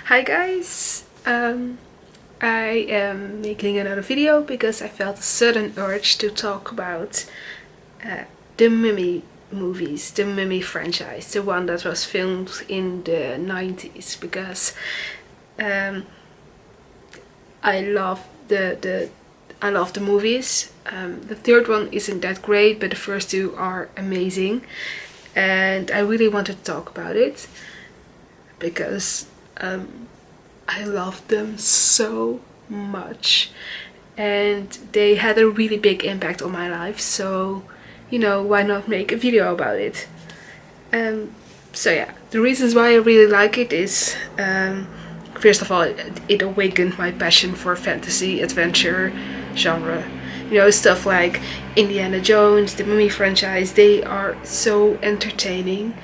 Hi guys! I am making another video because I felt a sudden urge to talk about the Mummy movies, the Mummy franchise, the one that was filmed in the 90s, because I love the movies. The third one isn't that great, but the first two are amazing, and I really wanted to talk about it because I love them so much and they had a really big impact on my life, so why not make a video about it. So yeah, the reasons why I really like it is first of all, it awakened my passion for fantasy adventure genre. Stuff like Indiana Jones, the Mummy franchise, they are so entertaining,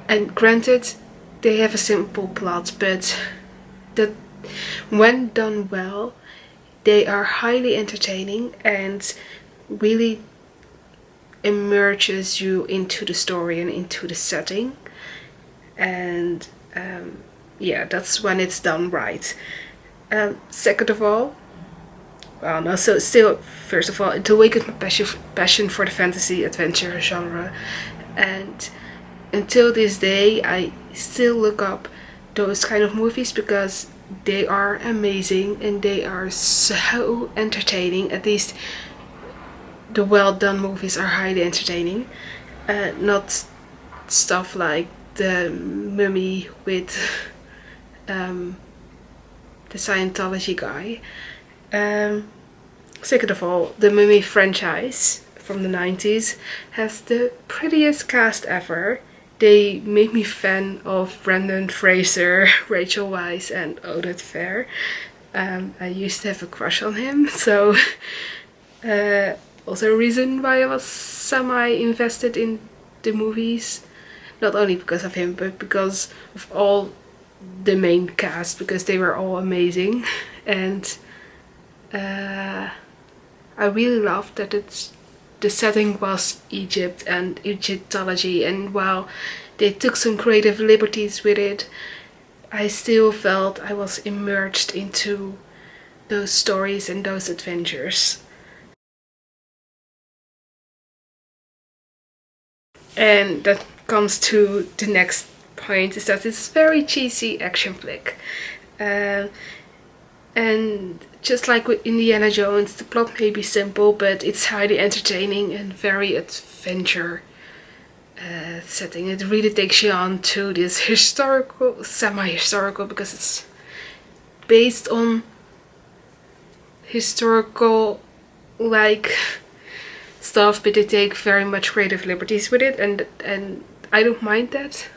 and granted they have a simple plot, but that when done well, they are highly entertaining and really immerses you into the story and into the setting. And yeah, that's when it's done right. Second of all, well, no, so still, first of all, it awakened my passion for the fantasy adventure genre, and until this day, I still look up those kind of movies because they are amazing and they are so entertaining. At least the well done movies are highly entertaining. Not stuff like the Mummy with the Scientology guy. Second of all, the Mummy franchise from the 90s has the prettiest cast ever. They made me fan of Brendan Fraser, Rachel Weisz, and Oded Fehr. I used to have a crush on him, so also a reason why I was semi-invested in the movies. Not only because of him, but because of all the main cast, because they were all amazing. And I really loved that the setting was Egypt and Egyptology, and while they took some creative liberties with it, I still felt I was immersed into those stories and those adventures. And that comes to the next point, is that it's very cheesy action flick. And just like with Indiana Jones, the plot may be simple, but it's highly entertaining and very adventure setting. It really takes you on to this historical, semi-historical, because it's based on historical like stuff, but they take very much creative liberties with it, and I don't mind that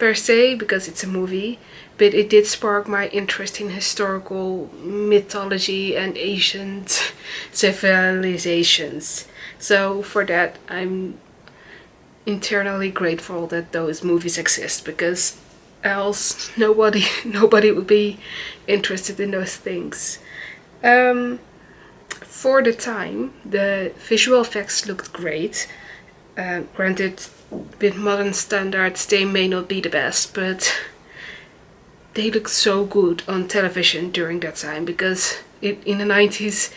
per se because it's a movie, but it did spark my interest in historical mythology and ancient civilizations. So for that, I'm internally grateful that those movies exist, because else nobody would be interested in those things. For the time, the visual effects looked great. Granted, with modern standards, they may not be the best, but they looked so good on television during that time, because in the 90s,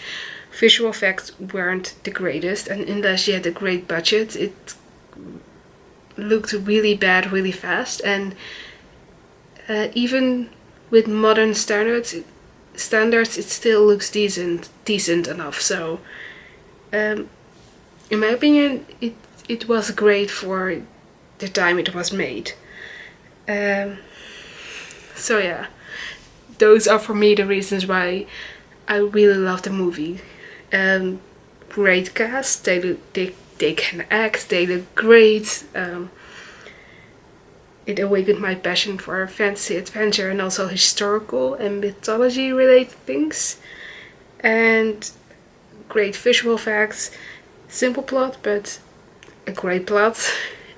visual effects weren't the greatest, and unless you had a great budget, it looked really bad really fast. And even with modern standards, it still looks decent enough. So in my opinion, it was great for the time it was made. So yeah, those are for me the reasons why I really love the movie. Great cast, they can act, they look great. It awakened my passion for fantasy adventure and also historical and mythology related things. And great visual effects, simple plot, but a great plot.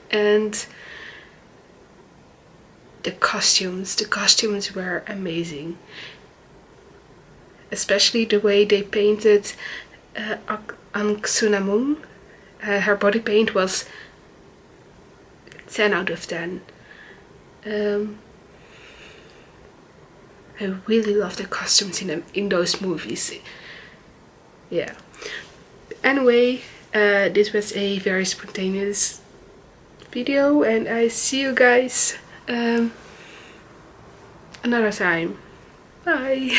And the costumes were amazing. Especially the way they painted Anksunamun. Her body paint was 10 out of 10. I really love the costumes in those movies. Yeah. Anyway, this was a very spontaneous video, and I see you guys another time. Bye.